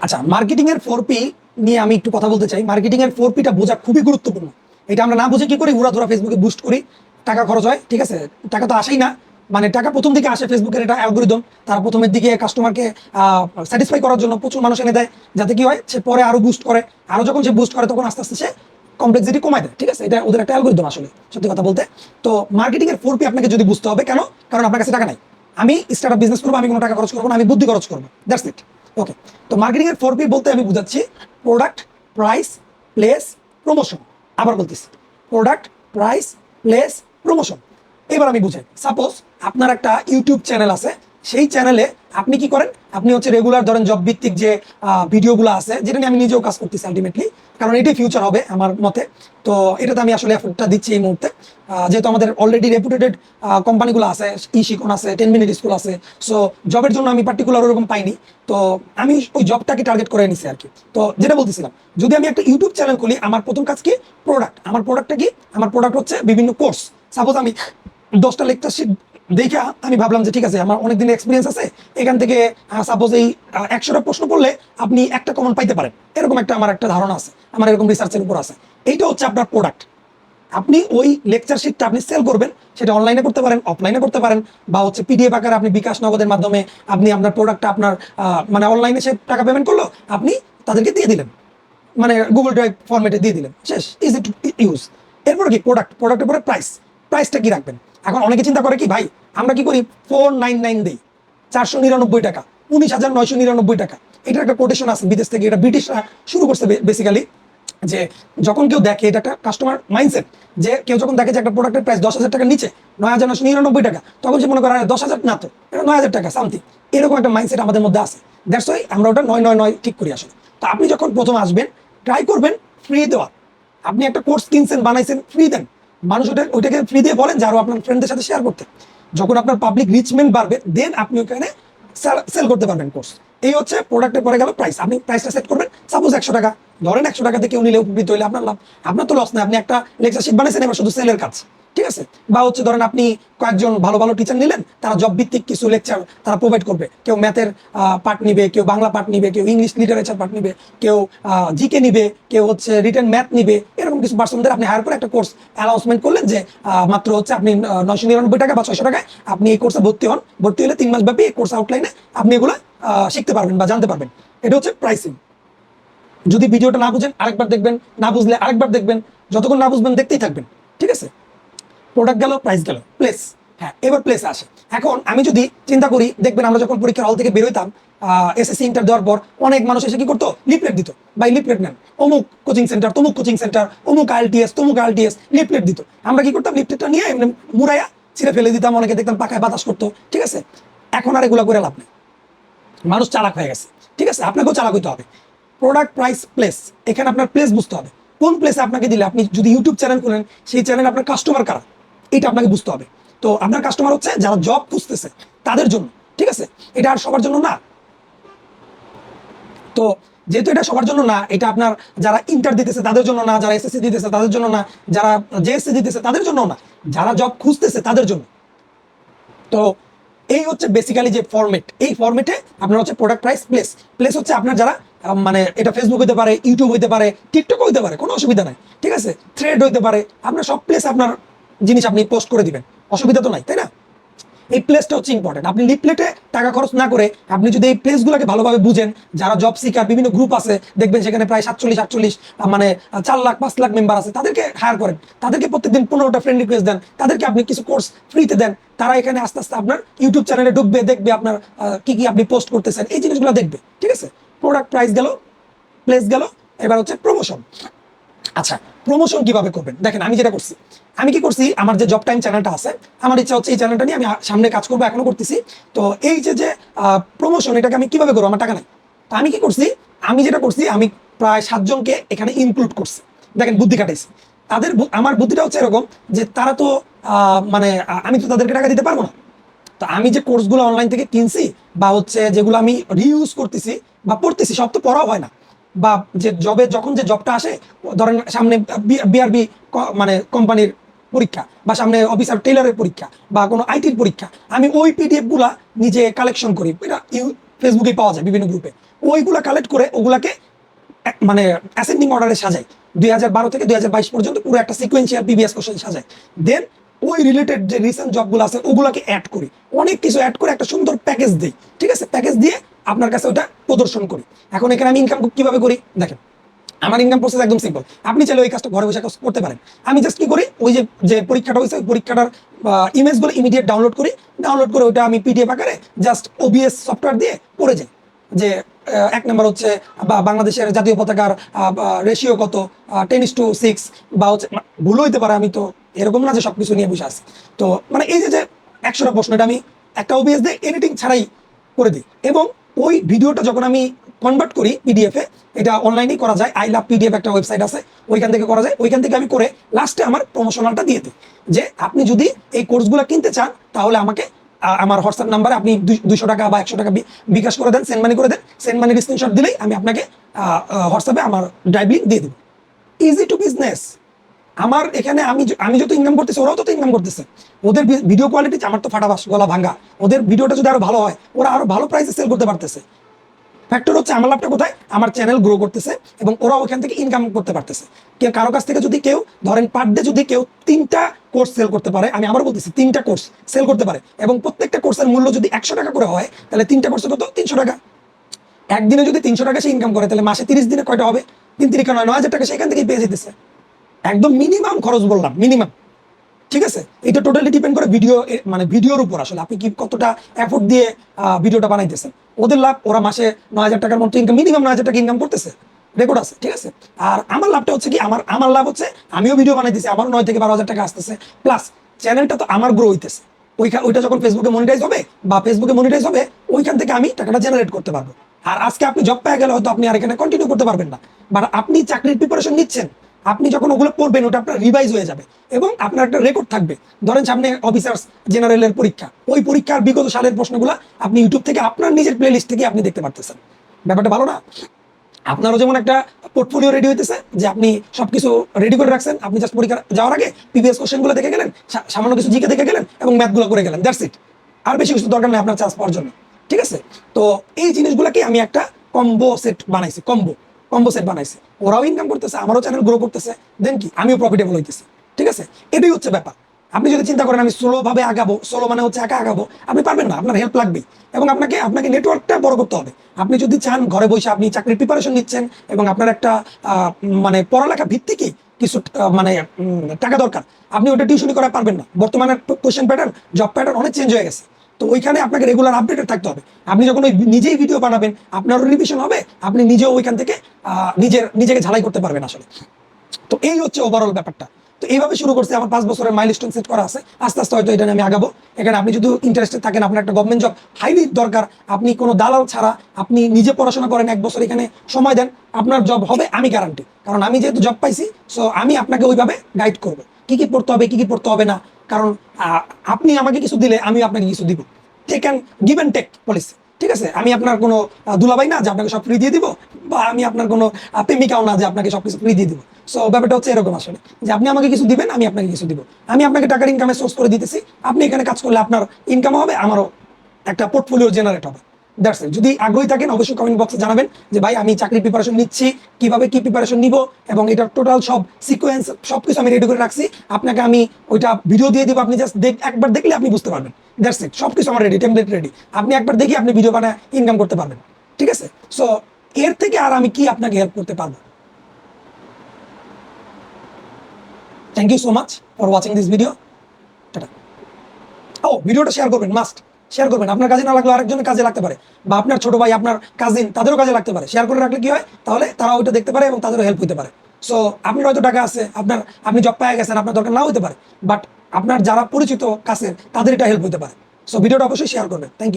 আচ্ছা, মার্কেটিং এর 4P নিয়ে আমি একটু কথা বলতে চাই। মার্কেটিং এর 4Pটা বোঝা খুবই গুরুত্বপূর্ণ। এটা আমরা না বুঝে কি করি, উড়াধুরা ফেসবুকে বুস্ট করি, টাকা খরচ হয়, ঠিক আছে, টাকা তো আসেই না। মানে টাকা প্রথম দিকে আসে ফেসবুকের এটা অ্যালগরিদম, তারা প্রথমের দিকে কাস্টমারকে স্যাটিসফাই করার জন্য প্রচুর মানুষ এনে দেয়, যাতে কি হয় সে পরে আরো বুস্ট করে, আরো যখন সে বুস্ট করে তখন আস্তে আস্তে সে কমপ্লেক্সিটি কমায় দেয়, ঠিক আছে, এটা ওদের একটা অ্যালগরিদম আসলে, সত্যি কথা বলতে। তো মার্কেটিং এর 4P আপনাকে যদি বুঝতে হবে, কেন? কারণ আপনার কাছে টাকা নাই। আমি স্টার্টআপ বিজনেস করবো, আমি কোনো টাকা খরচ করবো না, আমি বুদ্ধি খরচ করবো, দ্যাটস ইট। ওকে, তো মার্কেটিং এর 4P বলতে আমি বুঝাচ্ছি প্রোডাক্ট, প্রাইস, প্লেস, প্রমোশন। আবার বলতেছি, প্রোডাক্ট, প্রাইস, প্লেস, প্রমোশন। এবার আমি বুঝাই, সাপোজ আপনার একটা ইউটিউব চ্যানেল আছে, সেই চ্যানেলে আপনি কি করেন, আপনি হচ্ছে রেগুলার ধরেন জব ভিত্তিক যে ভিডিওগুলো আছে, যেটা নিয়ে আমি নিজেও কাজ করতেছি আলটিমেটলি, কারণ এটাই ফিউচার হবে আমার মতে। তো এটাতে আমি আসলে এফোর্টটা দিচ্ছি এই মুহূর্তে, যেহেতু আমাদের অলরেডি রেপুটেটেড কোম্পানিগুলো আছে, শিখন আছে, 10 মিনিট স্কুল আছে। সো জবের জন্য আমি পার্টিকুলার ওরকম পাইনি, তো আমি ওই জবটাকে টার্গেট করে নিছি আর কি। তো যেটা বলতেছিলাম, যদি আমি একটা ইউটিউব চ্যানেল খুলি, আমার প্রথম কাজ কি? প্রোডাক্ট। আমার প্রোডাক্টটা কি? আমার প্রোডাক্ট হচ্ছে বিভিন্ন কোর্স। সাপোজ আমি 10টা লেকচার শিট দেখা আমি ভাবলাম যে ঠিক আছে, আমার অনেক দিনের এক্সপিরিয়েন্স আছে, এখান থেকে সাপোজ এই 100টা প্রশ্ন করলে আপনি একটা কমন পাইতে পারেন, এরকম আমার একটা ধারণা আছে, আমার এরকম রিসার্চের উপর আছে। এইটা হচ্ছে আপনার প্রোডাক্ট। আপনি ওই লেকচার শিটটা আপনি সেল করবেন, সেটা অনলাইনে করতে পারেন, অফলাইনে করতে পারেন, বা হচ্ছে পিডিএফ আকারে আপনি বিকাশ নগদের মাধ্যমে আপনি আপনার প্রোডাক্টটা আপনার মানে অনলাইনে সে টাকা পেমেন্ট করলো, আপনি তাদেরকে দিয়ে দিলেন, মানে গুগল ড্রাইভ ফরম্যাটে দিয়ে দিলেন, শেষ, ইজি টু ইউজ। এরপর কি? প্রোডাক্ট। প্রোডাক্টের পরে প্রাইস। প্রাইসটা কি রাখবেন? এখন অনেকে চিন্তা করে কি, ভাই আমরা কি করি, 499 দিই, 499 টাকা, 19,999 টাকা। এটার একটা কোটেশন আছে বিদেশ থেকে, এটা ব্রিটিশরা শুরু করছে বেসিক্যালি। যে যখন কেউ দেখে, এটা একটা কাস্টমার মাইন্ডসেট, যে কেউ যখন দেখে যে একটা প্রোডাক্টের প্রাইস 10,000 টাকার নিচে, 9,999 টাকা, তখন সে মনে করে 10,000 না তো, এটা 9,000 টাকা সামথিং, এরকম একটা মাইন্ডসেট আমাদের মধ্যে আছে। দ্যাটস ওয়াই আমরা ওটা 999 ঠিক করি আসলে। তো আপনি যখন প্রথম আসবেন, ট্রাই করবেন ফ্রি দেওয়া। আপনি একটা কোর্স কিনছেন, বানাইছেন, ফ্রি দেন। মানুষ ওইটাকে ফ্রি দিয়ে বলেন যে আরো আপনার ফ্রেন্ডদের সাথে শেয়ার করতে। যখন আপনার পাবলিক রিচমেন্ট বাড়বে, দেন আপনি ওখানে সেল করতে পারবেন কোর্স। এই হচ্ছে প্রোডাক্টের পরে গেল প্রাইস। আপনি প্রাইসটা সেট করবেন, সাপোজ 100 টাকা ধরেন, 100 টাকা থেকে কেউ নিলে উপকৃত হইলে আপনার লাভ, আপনার তো লস না। আপনি একটা লেকচার শিট বানাইছেন, এবার শুধু সেলের কাজ, ঠিক আছে। বা হচ্ছে ধরেন আপনি কয়েকজন ভালো ভালো টিচার নিলেন, তারা জব ভিত্তিক কিছু লেকচার তারা প্রোভাইড করবে, কেউ ম্যাথের পার্ট নিবে, কেউ বাংলা পার্ট নিবে, কেউ ইংলিশ লিটারেচার পার্ট নিবে, কেউ জিকে নিবে, কেউ হচ্ছে রিটেন ম্যাথ নিবে, এরকম কিছু পার্সনদের আপনি হায়ার করে একটা কোর্স অ্যানাউন্সমেন্ট করলেন যে মাত্র হচ্ছে আপনি 999 টাকা বা 600 টাকায় আপনি এই কোর্সে ভর্তি হন। ভর্তি হলে 3 মাস ব্যাপী এই কোর্স আউটলাইনে আপনি এগুলো শিখতে পারবেন বা জানতে পারবেন। এটা হচ্ছে প্রাইসিং। যদি ভিডিওটা না বুঝেন আরেকবার দেখবেন, না বুঝলে আরেকবার দেখবেন, যতক্ষণ না বুঝবেন দেখতেই থাকবেন, ঠিক আছে। প্রোডাক্ট গেল, প্রাইস গেল, প্লেস। হ্যাঁ, এবার প্লেস আসে। এখন আমি যদি চিন্তা করি, দেখবেন আমরা যখন পরীক্ষার হল থেকে বেরোইতাম, এসএসসি ইন্টার দেওয়ার পর অনেক মানুষ এসে কি করতো, লিফলেট দিত, ভাই লিফলেট নেন, অমুক কোচিং সেন্টার, তমুক কোচিং সেন্টার, অমুক আইএলটিএস, তমুক আইএলটিএস, লিফলেট দিত। আমরা কি করতাম, লিফলেটটা নিয়ে এমনি মুড়াইয়া ছিঁড়ে ফেলে দিতাম, অনেকে দেখতাম পাকায় বাতাস করতো, ঠিক আছে। এখন আর এগুলা করে লাভ নেই, মানুষ চালাক হয়ে গেছে, ঠিক আছে। আপনাকেও চালাক হইতে হবে। Product, price, place. এখানে আপনার প্লেস বুঝতে হবে, কোন প্লেসে আপনাকে দিলে, আপনি যদি ইউটিউব চ্যানেল খুলেন, সেই চ্যানেল আপনার কাস্টমার কারা, এটা আপনাকে বুঝতে হবে। তো আপনার কাস্টমার হচ্ছে যারা জব খুঁজতেছে তাদের জন্য, ঠিক আছে। এটা আর সবার জন্য না। তো যেহেতু এটা সবার জন্য না, এটা আপনার যারা ইন্টার দিতেছে তাদের জন্য না, যারা এসএসসি দিতেছে তাদের জন্য না, যারা জেএসসি দিতেছে তাদের জন্য না, যারা জব খুঁজতেছে তাদের জন্য। তো এই হচ্ছে বেসিক্যালি যে ফরম্যাট, এই ফরম্যাটে আপনার হচ্ছে প্রোডাক্ট, প্রাইস, প্লেস। প্লেস হচ্ছে আপনার যারা মানে এটা ফেসবুক হইতে পারে, ইউটিউব হইতে পারে, টিকটক হইতে পারে, কোনো অসুবিধা নাই, ঠিক আছে, থ্রেড হইতে পারে, আপনার সব প্লেস আপনার জিনিস আপনি পোস্ট করে দিবেন, অসুবিধা তো নাই, তাই না। এই প্লেসটা হচ্ছে ইম্পর্টেন্ট। আপনি লিফলেটে টাকা খরচ না করে আপনি যদি এই প্লেসগুলোকে ভালোভাবে বুঝেন, যারা জব সিকার, বিভিন্ন গ্রুপ আছে দেখবেন সেখানে প্রায় 47-48 মানে 4 লাখ 5 লাখ মেম্বার আছে, তাদেরকে হায়ার করেন, তাদেরকে প্রত্যেকদিন 15টা ফ্রেন্ড রিকোয়েস্ট দেন, তাদেরকে আপনি কিছু কোর্স ফ্রিতে দেন, তারা এখানে আস্তে আস্তে আপনার ইউটিউব চ্যানেলে ঢুকবে, দেখবে আপনার কি কি আপনি পোস্ট করতেছেন, এই জিনিসগুলো দেখবে, ঠিক আছে। প্রোডাক্ট, প্রাইস গেল, প্লেস গেল, এবার হচ্ছে প্রমোশন। আচ্ছা, প্রমোশন কিভাবে করবেন? দেখেন আমি যেটা করছি, আমি কি করছি, আমার যে জব টাইম চ্যানেলটা আছে, আমার ইচ্ছা হচ্ছে এই চ্যানেলটা নিয়ে আমি সামনে কাজ করবো, এখনো করতেছি। তো এই যে যে প্রমোশন, এটাকে আমি কিভাবে করবো, আমার টাকা নাই। তো আমি কি করছি, আমি যেটা করছি, আমি প্রায় 7 জনকে এখানে ইনক্লুড করছি। দেখেন বুদ্ধি খাটাইছি তাদের। আমার বুদ্ধিটা হচ্ছে এরকম যে তারা তো মানে আমি তো তাদেরকে টাকা দিতে পারবো না। তো আমি যে কোর্সগুলো অনলাইন থেকে কিনছি, বা হচ্ছে যেগুলো আমি রিইউজ করতেছি বা পড়তেছি, সব তো পড়াও হয় না। বা যে জবে যখন যে জবটা আসে, ধরেন সামনে বিআরবি মানে কোম্পানির পরীক্ষা, বা সামনে অফিসার টেইলারের পরীক্ষা, বা কোনো আইটির পরীক্ষা, আমি ওই পিডিএফ গুলা নিজে কালেকশন করি, এটা ফেসবুকে পাওয়া যায় বিভিন্ন গ্রুপে, ওইগুলা কালেক্ট করে ওগুলাকে মানে অ্যাসেন্ডিং অর্ডারে সাজাই, 2012 থেকে 2022 পর্যন্ত পুরো একটা সিকোয়েন্সিয়াল পিবিএস কোশ্চেন সাজাই। দেন ওই রিলেটেড যে রিসেন্ট জবগুলো আছে ওগুলাকে অ্যাড করি, অনেক কিছু অ্যাড করে একটা সুন্দর প্যাকেজ দিই, ঠিক আছে? প্যাকেজ দিয়ে আপনার কাছে ওটা প্রদর্শন করি। এখন এখানে আমি ইনকাম কিভাবে করি দেখেন, আমার ইনকাম প্রসেস একদম সিম্পল। আপনি চাইলে ওই কাজটা ঘরে বসে কাজ করতে পারেন। আমি জাস্ট কি করি, ওই যে যে পরীক্ষাটা হয়েছে ওই পরীক্ষাটার ইমেজগুলো ইমিডিয়েট ডাউনলোড করি, ডাউনলোড করে ওইটা আমি পিডিএফ আকারে জাস্ট ওবিএস সফটওয়্যার দিয়ে পড়ে যাই যে এক নম্বর হচ্ছে বাংলাদেশের জাতীয় পতাকার রেশিও কত, 10:6, বা হচ্ছে ভুল হইতে পারে, আমি তো এরকম না যে সবকিছু নিয়ে বসে আছি। তো মানে এই যে যে 100টা প্রশ্ন এটা আমি একটা ওবিএস দিয়ে এডিটিং ছাড়াই করে দিই। এবং ওই ভিডিওটা যখন আমি কনভার্ট করি পিডিএফে, এটা অনলাইনেই করা যায়, আই লাভ পিডিএফ একটা ওয়েবসাইট আছে, ওইখান থেকে করা যায়। ওইখান থেকে আমি করে লাস্টে আমার প্রমোশনালটা দিয়ে দিই যে আপনি যদি এই কোর্সগুলো কিনতে চান তাহলে আমাকে আমার হোয়াটসঅ্যাপ নাম্বারে আপনি 200 টাকা বা 100 টাকা বিকাশ করে দেন, সেন্ড মানি করে দেন। সেন্ড মানির স্ক্রিনশট দিলেই আমি আপনাকে হোয়াটসঅ্যাপে আমার ড্রাইভ লিঙ্ক দিয়ে দেবো। Easy to business. আমার এখানে আমি যত ইনকাম করতেছি ওরাও তত ইনকাম করতেছে। ওদের ভিডিও কোয়ালিটি আমার তো ফাটাবাস, গলা ভাঙ্গা। ওদের ভিডিওটা যদি আরো ভালো হয় ওরা আরো ভালো প্রাইসে সেল করতে পারতেছে। ফ্যাক্টর হচ্ছে আমার লাভটা কোথায়, আমার চ্যানেল গ্রো করতেছে এবং ওরা ওখান থেকে ইনকাম করতে পারতেছে। কেউ কারো কাছ থেকে যদি কেউ ধরেন পার ডে যদি কেউ 3টা কোর্স সেল করতে পারে, আমি আবার বলতেছি 3টা কোর্স সেল করতে পারে, এবং প্রত্যেকটা কোর্সের মূল্য যদি 100 টাকা করে হয়, তাহলে 3টা কোর্সে কত, 300 টাকা। একদিনে যদি 300 টাকা সে ইনকাম করে, তাহলে মাসে 30 দিনে কয়টা হবে, 3 3 9,000 টাকা সেখান থেকেই পেয়ে যেতেছে। একদম মিনিমাম খরচ বললাম, মিনিমাম, ঠিক আছে? এটা টোটালি ডিপেন্ড করে মানে ভিডিওর উপর, আসলে আপনি কি কতটা এফোর্ট দিয়ে ভিডিওটা বানাইতেছেন। ওদের লাভ, ওরা মাসে 9,000 টাকার মতো ইনকাম, মিনিমাম 9,000 টাকা ইনকাম করতেছে, রেকর্ড আছে, ঠিক আছে? আর আমার লাভটা হচ্ছে কি, আমার লাভ হচ্ছে আমিও ভিডিও বানাইতেছি, আমারও 9 থেকে 12,000 টাকা আসতেছে, প্লাস চ্যানেলটা তো আমার গ্রো হইতেছে। ওইটা যখন ফেসবুকে মনিটাইজ হবে বা ফেসবুকে মনিটাইজ হবে, ওইখান থেকে আমি টাকাটা জেনারেট করতে পারবো। আর আজকে আপনি জব পেয়ে গেলে হয়তো আপনি আর এখানে কন্টিনিউ করতে পারবেন না, বাট আপনি চাকরির প্রিপারেশন নিচ্ছেন, আপনি যখন ওগুলো পড়বেন ওটা আপনার রিভাইজ হয়ে যাবে এবং আপনার একটা রেকর্ড থাকবে। ধরেন সামনে অফিসার্স জেনারেলের পরীক্ষা, ওই পরীক্ষার বিগত সালের প্রশ্নগুলো আপনি ইউটিউব থেকে আপনার নিজের প্লেলিস্ট থেকে আপনি দেখতে পারতেছেন। ব্যাপারটা ভালো না? আপনারও যেমন একটা পোর্টফোলিও রেডি হইতেছে যে আপনি সবকিছু রেডি করে রাখছেন, আপনি জাস্ট পরীক্ষা যাওয়ার আগে প্রিভিয়াস কোশ্চেনগুলো দেখে গেলেন, সামান্য কিছু জিকে দেখে গেলেন এবং ম্যাথগুলো করে গেলেন, দ্যাটস ইট। আর বেশি কিছু দরকার নেই আপনার চান্স পাওয়ার জন্য, ঠিক আছে? তো এই জিনিসগুলোকে আমি একটা কম্বো সেট বানাইছি, কম্বো সেট বানাইছি। ওরাও ইনকাম করতেছে, আমারও চ্যানেল গ্রো করতেছে, দেন কি আমিও প্রফিটেবল হইতেছি, ঠিক আছে? এটাই হচ্ছে ব্যাপার। আপনি যদি চিন্তা করেন আমি সোলো ভাবে আগাবো, সোলো মানে হচ্ছে একা আগাবো, আপনি পারবেন না, আপনার হেল্প লাগবেই। এবং আপনাকে নেটওয়ার্কটা বড় করতে হবে। আপনি যদি চান ঘরে বসে আপনি চাকরির প্রিপারেশন নিচ্ছেন এবং আপনার একটা মানে পড়ালেখা ভিত্তিকে কিছু মানে টাকা দরকার, আপনি ওটা টিউশনি করা পারবেন না। বর্তমানে কোশ্চেন প্যাটার্ন, জব প্যাটার্ন অনেক চেঞ্জ হয়ে গেছে। তো ওইখানে আপনাকে রেগুলার আপডেটেড থাকতে হবে। আপনি যখন ওই নিজেই ভিডিও বানাবেন, আপনারও রিভিশন হবে, আপনি নিজেও ওইখান থেকে নিজেকে ঝালাই করতে পারবেন আসলে। তো এই হচ্ছে ওভারঅল ব্যাপারটা। তো এইভাবে শুরু করছে, আমার 5 বছরের মাইলস্টোন সেট করা আছে, আস্তে আস্তে হয়তো এটা নিয়ে আমি আগাবো। এখানে আপনি যদি ইন্টারেস্টেড থাকেন, আপনার একটা গভর্নমেন্ট জব হাইলি দরকার, আপনি কোনো দালাল ছাড়া আপনি নিজে পড়াশোনা করেন, 1 বছর এখানে সময় দেন, আপনার জব হবে, আমি গ্যারান্টি। কারণ আমি যেহেতু জব পাইছি, সো আমি আপনাকে ওইভাবে গাইড করবো কি কি পড়তে হবে, কি কি পড়তে হবে না। কারণ আপনি আমাকে কিছু দিলে আমি আপনাকে কিছু দিব, take and give and take policy, ঠিক আছে? আমি আপনার কোনো দুলাভাই না যে আপনাকে সব ফ্রি দিয়ে দিব, বা আমি আপনার কোনো প্রেমিকাও না যে আপনাকে সবকিছু ফ্রি দিয়ে দিব। সো ব্যাপারটা হচ্ছে এরকম আসলে, যে আপনি আমাকে কিছু দিবেন, আমি আপনাকে কিছু দিব। আমি আপনাকে টাকার ইনকামের সোর্স করে দিতেছি, আপনি এখানে কাজ করলে আপনার ইনকাম হবে, আমারও একটা পোর্টফোলিও জেনারেট হবে। That's it. যদি আগ্রহী থাকেন অবশ্যই কমেন্ট বক্সে জানাবেন যে ভাই আমি চাকরির প্রিপারেশন নিচ্ছি, কিভাবে কি প্রিপারেশন নিব, এবং এটার টোটাল সব সিকোয়েন্স সবকিছু আমি রেডি করে রাখছি। আপনাকে আমি ওইটা ভিডিও দিয়ে দিব, আপনি জাস্ট একবার দেখলে আপনি বুঝতে পারবেন। That's it. সবকিছু আমার রেডি, টেমপ্লেট রেডি। আপনি একবার দেখি আপনি ভিডিও বানায় ইনকাম করতে পারবেন, ঠিক আছে? সো এর থেকে আর আমি কি আপনাকে হেল্প করতে পারবো? Thank you so much for watching this video. Tata. ও, ভিডিওটা শেয়ার করবেন, মাস্ট শেয়ার করবেন। আপনার কাজে না লাগলে আরেকজনের কাজে লাগতে পারে, বা আপনার ছোট ভাই, আপনার কাজিন, তাদেরও কাজে লাগতে পারে। শেয়ার করে রাখলে কি হয়, তাহলে তারা ওইটা দেখতে পারে এবং তাদেরও হেল্প হতে পারে। সো আপনার হয়তো টাকা আছে, আপনি জব পেয়ে গেছেন, আপনার দরকার নাও হতে পারে, বাট আপনার যারা পরিচিত কাছের তাদের এটা হেল্প হতে পারে। সো ভিডিওটা অবশ্যই শেয়ার করবেন। Thank you.